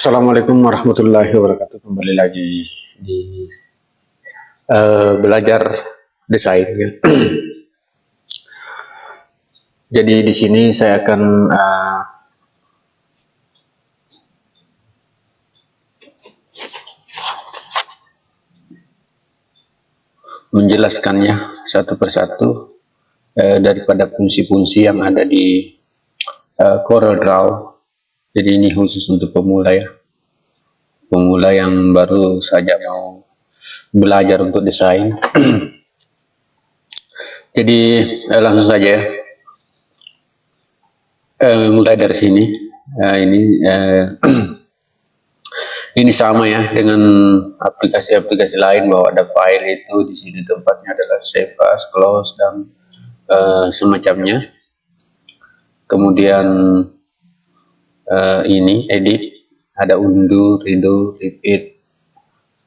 Assalamualaikum warahmatullahi wabarakatuh. Kembali lagi di belajar desain ya. Jadi di sini saya akan menjelaskannya satu persatu daripada fungsi-fungsi yang ada di CorelDRAW. Jadi ini khusus untuk pemula ya, pemula yang baru saja mau belajar untuk desain. Jadi langsung saja ya. Mulai dari sini. Ini sama ya dengan aplikasi-aplikasi lain, bahwa ada file itu di sini tempatnya adalah save as, close, dan semacamnya. Kemudian ini edit, ada undo, redo, repeat,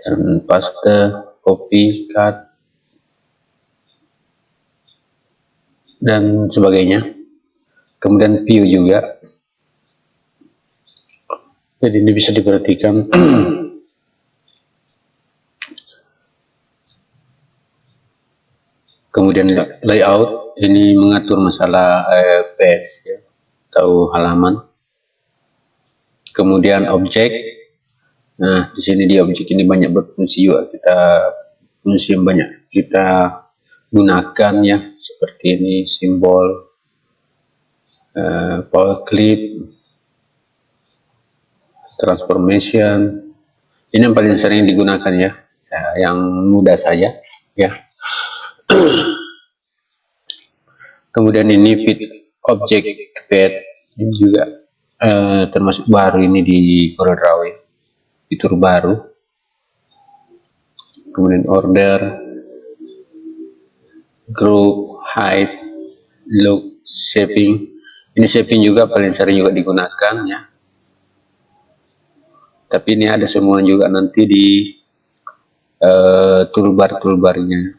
dan paste, copy, cut, dan sebagainya. Kemudian view juga. Jadi ini bisa diperhatikan. Kemudian layout, ini mengatur masalah page ya, atau halaman. Kemudian objek. Nah, di sini di objek ini banyak berfungsi juga, fungsi yang banyak kita gunakan ya, seperti ini simbol, power clip, transformation. Ini yang paling sering digunakan ya, yang mudah saja ya. Kemudian ini fit object path, ini juga termasuk baru ini di CorelDRAW ya, fitur baru. Kemudian order, group, height, look, shaping. Ini shaping juga paling sering juga digunakan ya. Tapi ini ada semua juga nanti di toolbar-toolbarnya.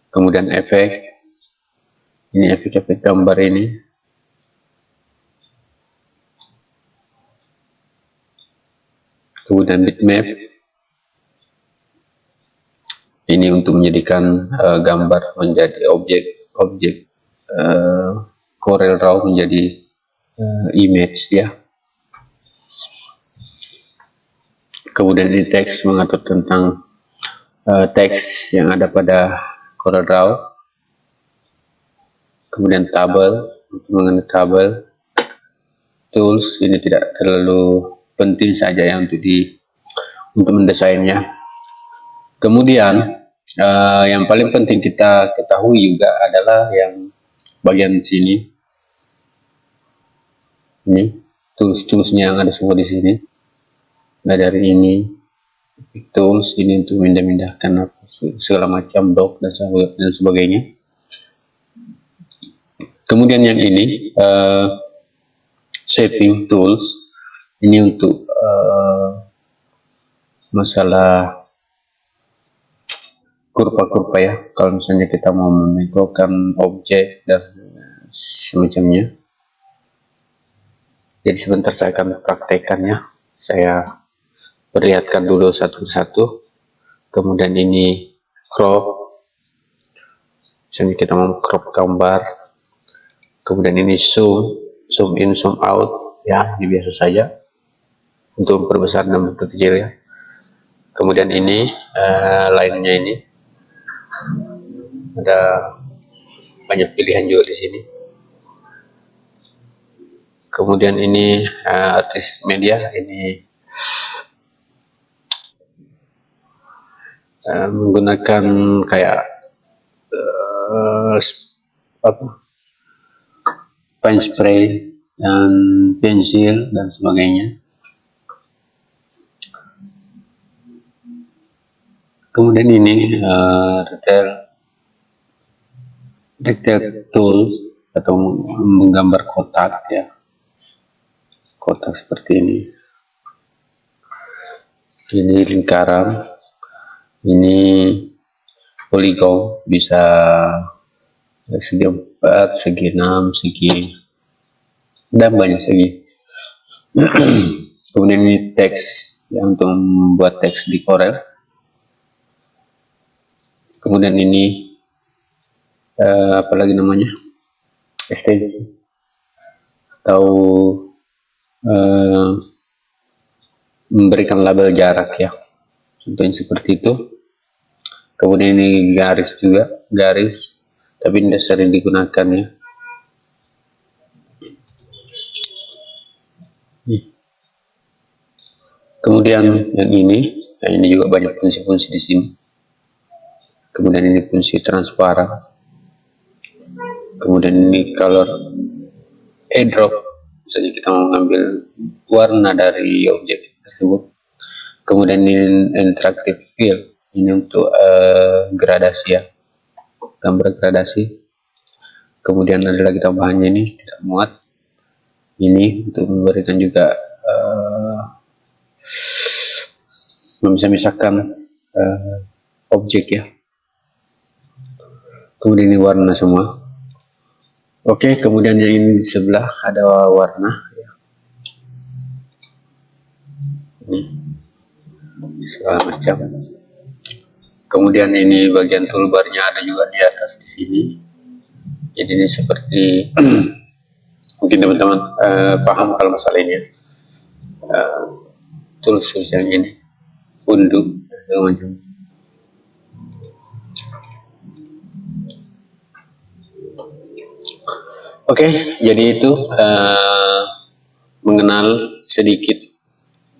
Kemudian efek, ini efek-efek gambar ini. Kemudian bitmap, ini untuk menjadikan gambar menjadi objek CorelDRAW menjadi image ya. Kemudian ini teks, mengatur tentang teks yang ada pada CorelDRAW. Kemudian tabel, untuk mengenai tabel. Tools, ini tidak terlalu penting saja ya untuk mendesainnya. Kemudian yang paling penting kita ketahui juga adalah yang bagian sini. Ini tools-toolsnya yang ada semua di sini. Nah, dari ini tools ini untuk memindahkan segala macam blok dan sebagainya. Kemudian yang ini shaping tools, ini untuk masalah kurva-kurva ya, kalau misalnya kita mau menentukan objek dan semacamnya. Jadi sebentar saya akan praktekkan ya, saya perlihatkan dulu satu persatu. Kemudian ini crop, misalnya kita mau crop gambar. Kemudian ini zoom in, zoom out ya, ini biasa saja untuk memperbesar dan memperkecil ya. Kemudian ini lainnya, ini ada banyak pilihan juga di sini. Kemudian ini artis media, ini menggunakan kayak paint spray dan pensil dan sebagainya. Kemudian ini detail tools, atau menggambar kotak ya, kotak seperti ini. Ini lingkaran, ini poligon, bisa segi 4, segi 6, segi, dan banyak segi. Kemudian ini teks ya, untuk membuat teks di Corel. Kemudian ini apalagi namanya, ekstensi atau memberikan label jarak ya, contohnya seperti itu. Kemudian ini garis juga, garis, tapi tidak sering digunakan ya. Kemudian yang ini juga banyak fungsi-fungsi di sini. Kemudian ini fungsi transparan. Kemudian ini color airdrop, misalnya kita mau mengambil warna dari objek tersebut. Kemudian ini interactive fill, ini untuk gradasi ya, gambar gradasi. Kemudian ada lagi tambahannya, ini tidak muat, ini untuk memberikan juga memisah-misahkan objek ya. Kemudian ini warna semua. Oke, kemudian yang ini di sebelah ada warna ya. Ini segala macam. Kemudian ini bagian toolbarnya ada juga di atas di sini. Jadi ini seperti mungkin teman-teman paham kalau masalah ini ya. Tools yang ini, undo segala macam. Oke, jadi itu mengenal sedikit.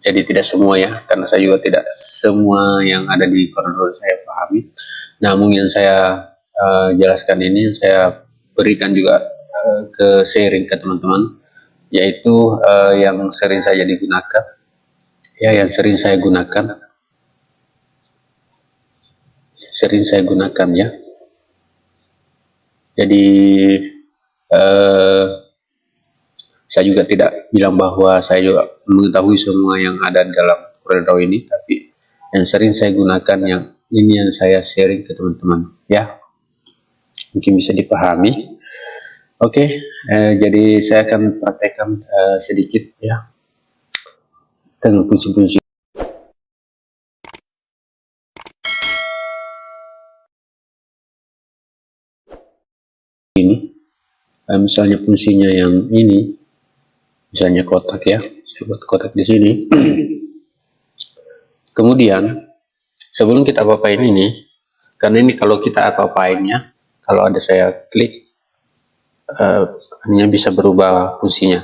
Jadi tidak semua ya, karena saya juga tidak semua yang ada di Corel saya pahami. Namun yang saya jelaskan ini, saya berikan juga ke sharing ke teman-teman, yaitu yang sering saya digunakan, ya, yang sering saya gunakan, ya. Jadi saya juga tidak bilang bahwa saya juga mengetahui semua yang ada dalam CorelDRAW ini, tapi yang sering saya gunakan, yang ini yang saya sharing ke teman-teman ya, mungkin bisa dipahami. Oke, jadi saya akan praktekkan sedikit ya dengan fungsi-fungsi ini. Misalnya fungsinya yang ini, misalnya kotak ya, saya buat kotak di sini. Kemudian sebelum kita apa-apain ini, karena ini kalau kita apa-apainnya, kalau ada saya klik, hanya bisa berubah fungsinya.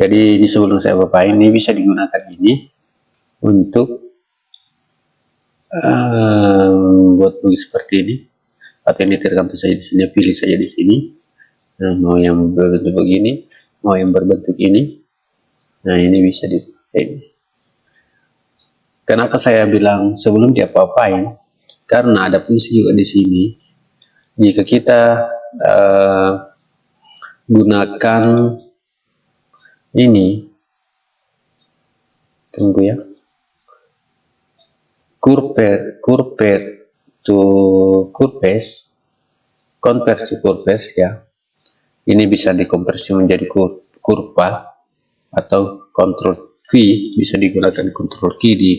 Jadi ini sebelum saya apa-apain, ini bisa digunakan ini untuk buat seperti ini, atau ini tergantung saja di sini, pilih saja di sini. Nah, mau yang berbentuk begini, mau yang berbentuk ini. Nah, ini bisa dipakai. Kenapa saya bilang sebelum diapa-apain? Karena ada fungsi juga di sini. Jika kita gunakan ini, tunggu ya, curve to curves, konversi curves ya. Ini bisa dikonversi menjadi kurva, atau Ctrl V, bisa digunakan Ctrl key di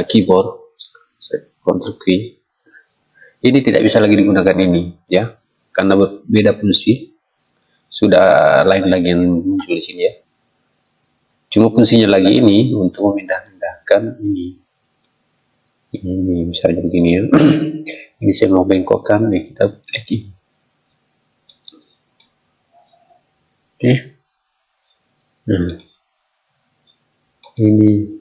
keyboard, Ctrl key. Ini tidak bisa lagi digunakan ini ya, karena berbeda fungsi, sudah lain lagi yang muncul di sini ya. Cuma fungsinya lagi ini untuk memindah-mindahkan ini misalnya begini ya. Ini saya mau bengkokkan, nih kita klik ini. Oke. Nah, ini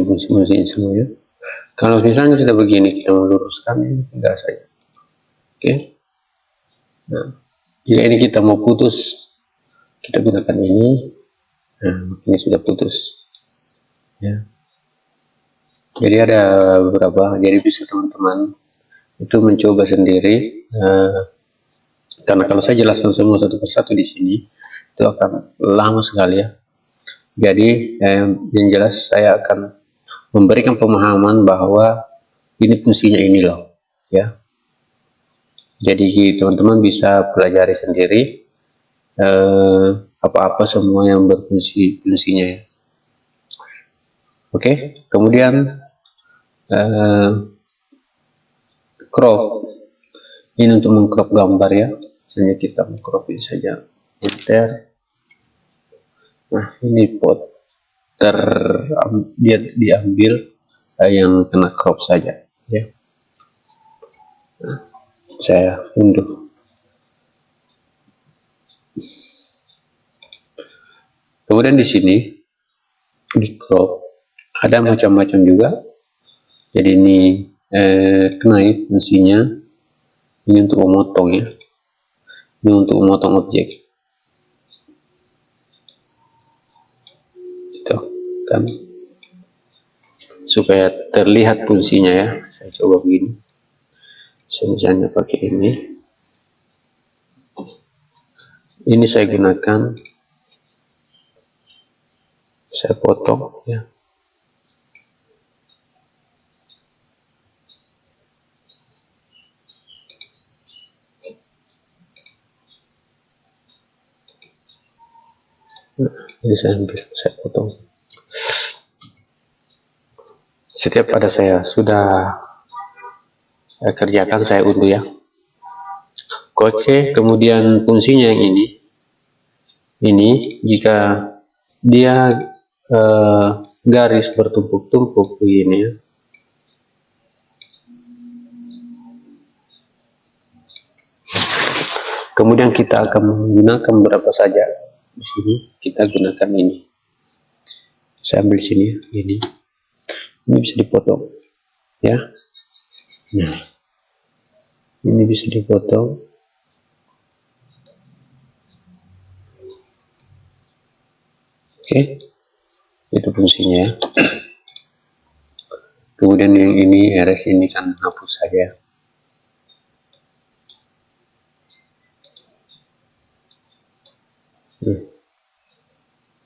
fungsi-fungsi semuanya. Kalau misalnya kita begini, kita meluruskan ini tinggal saja. Oke. Nah, jika ini kita mau putus, kita gunakan ini. Nah, ini sudah putus ya. Jadi ada beberapa, jadi bisa teman-teman itu mencoba sendiri, karena kalau saya jelaskan semua satu persatu di sini, itu akan lama sekali ya. Jadi yang jelas saya akan memberikan pemahaman bahwa ini fungsinya ini loh ya. Jadi teman-teman bisa pelajari sendiri apa-apa semua yang fungsinya ya. Oke, kemudian crop ini untuk mengcrop gambar ya. Misalnya kita mengcrop ini saja, enter. Nah ini dia diambil yang kena crop saja ya. Nah, saya unduh. Kemudian di sini di crop ada macam-macam juga. Jadi ini knife fungsinya ini untuk memotong ya. Ini untuk memotong objek. Itu kan supaya terlihat fungsinya ya. Saya coba begini. Saya misalnya pakai ini. Ini saya gunakan, saya potong ya. Nah, ini saya ambil, saya potong. Setiap ada saya sudah kerjakan, saya unduh ya. Oke, kemudian fungsinya yang ini jika dia garis bertumpuk-tumpuk begini ya. Kemudian kita akan menggunakan berapa saja. Di sini kita gunakan ini. Saya ambil sini ini bisa dipotong ya. Nah ini bisa dipotong. Oke, itu fungsinya ya. Kemudian yang ini RS ini kan hapus saja.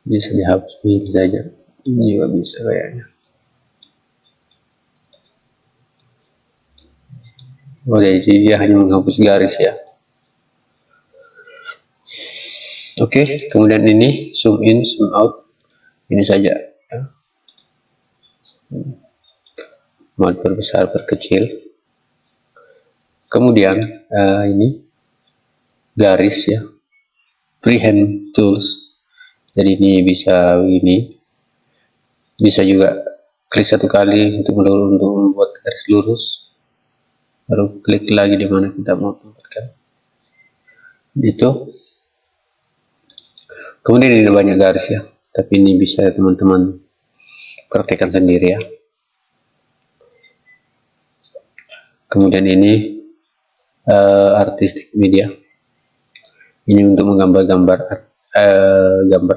Bisa dihapus ini saja. Ini juga bisa kayaknya. Oh, jadi dia hanya menghapus garis ya. Oke, kemudian ini zoom in, zoom out. Ini saja ya. Mau perbesar, perkecil. Kemudian ini garis ya. Freehand tools. Jadi ini bisa begini. Bisa juga klik satu kali untuk membuat garis lurus. Baru klik lagi di mana kita mau tempatkan. Itu. Kemudian ini banyak garis ya. Tapi ini bisa teman-teman praktekkan sendiri ya. Kemudian ini artistic media. Ini untuk menggambar gambar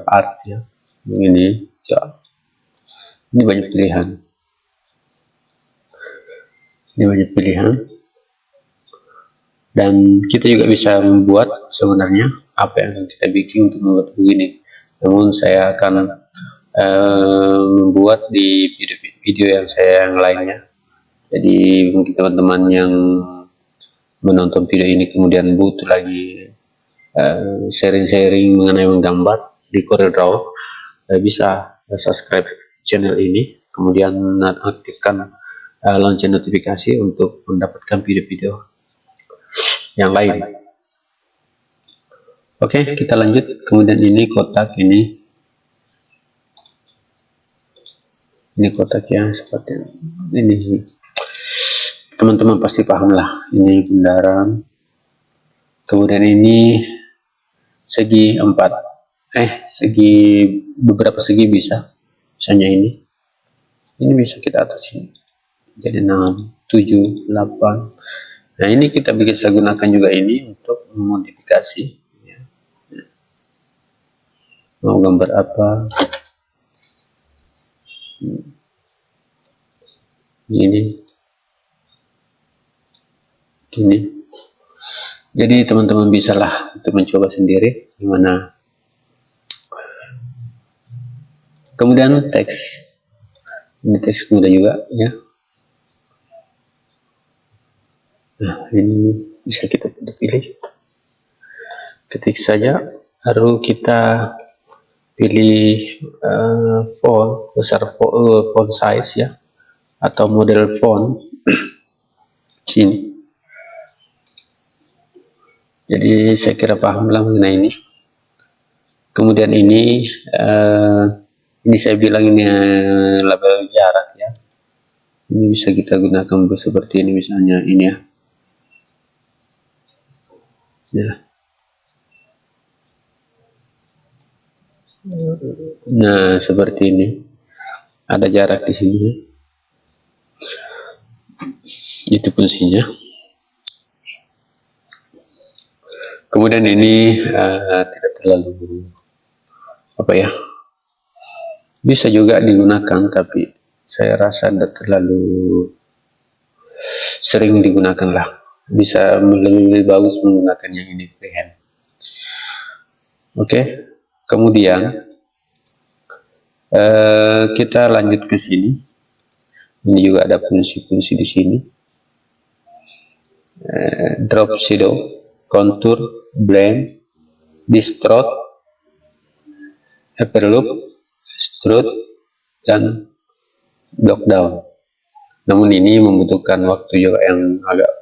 art ya. Ini banyak pilihan. Ini banyak pilihan. Dan kita juga bisa membuat sebenarnya apa yang kita bikin untuk membuat begini. Namun saya akan membuat di video yang lainnya. Jadi mungkin teman-teman yang menonton video ini kemudian butuh lagi sharing-sharing mengenai menggambar di CorelDRAW, bisa subscribe channel ini, kemudian aktifkan lonceng notifikasi untuk mendapatkan video-video yang lain. Oke, kita lanjut. Kemudian ini kotak ini kotak yang seperti ini. Teman-teman pasti paham lah. Ini bundaran. Kemudian ini segi 4, beberapa segi bisa. Misalnya ini bisa kita atur sini. Jadi 6, 7, 8. Nah ini kita bisa gunakan juga ini untuk memodifikasi. Mau gambar apa? Ini. Jadi teman-teman bisalah untuk mencoba sendiri gimana Kemudian teks, ini teks mudah juga ya. Nah, ini bisa kita pilih, ketik saja, baru kita pilih font, besar font size ya, atau model font sini. Jadi saya kira pahamlah mengenai ini. Kemudian ini saya bilang ini label jarak ya. Ini bisa kita gunakan seperti ini, misalnya ini ya. Nah, seperti ini. Ada jarak di sini. Itu fungsinya. Kemudian ini tidak terlalu apa ya, bisa juga digunakan, tapi saya rasa tidak terlalu sering digunakan lah. Bisa lebih bagus menggunakan yang ini, freehand. Oke, kemudian kita lanjut ke sini. Ini juga ada fungsi-fungsi di sini. Drop shadow, contour, blend, distort, hyperloop, extrude, dan block down. Namun ini membutuhkan waktu juga yang agak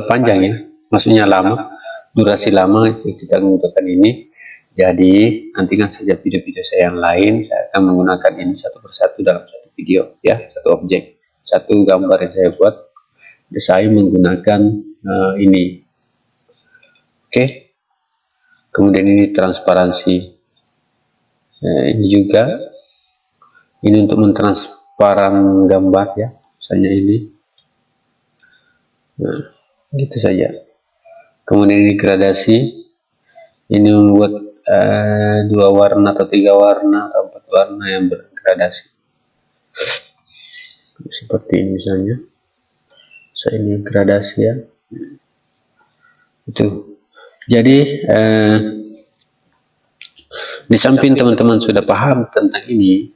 panjang ya, maksudnya lama, durasi lama kita menggunakan ini. Jadi nantikan saja video-video saya yang lain, saya akan menggunakan ini satu persatu dalam satu video ya, satu objek, satu gambar yang saya buat, saya menggunakan ini. Oke. Kemudian ini transparansi, ini juga, ini untuk mentransparan gambar ya, misalnya ini. Nah, gitu saja. Kemudian ini gradasi, ini membuat 2 warna atau 3 warna atau 4 warna yang bergradasi, seperti ini misalnya. Saya ini gradasi ya, itu. Jadi di samping teman-teman sudah paham tentang ini,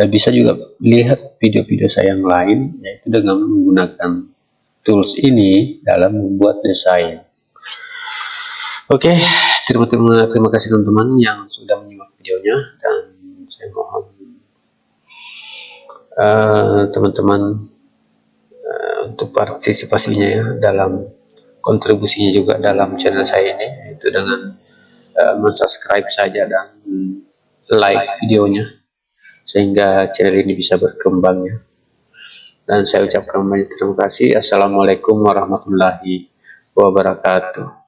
bisa juga lihat video-video saya yang lain, yaitu dengan menggunakan tools ini dalam membuat desain. Oke, terima kasih teman-teman yang sudah menyimak videonya, dan saya mohon teman-teman untuk partisipasinya ya, dalam kontribusinya juga dalam channel saya ini, yaitu dengan mensubscribe saja dan like videonya, sehingga channel ini bisa berkembang ya. Dan saya ucapkan banyak terima kasih. Assalamualaikum warahmatullahi wabarakatuh.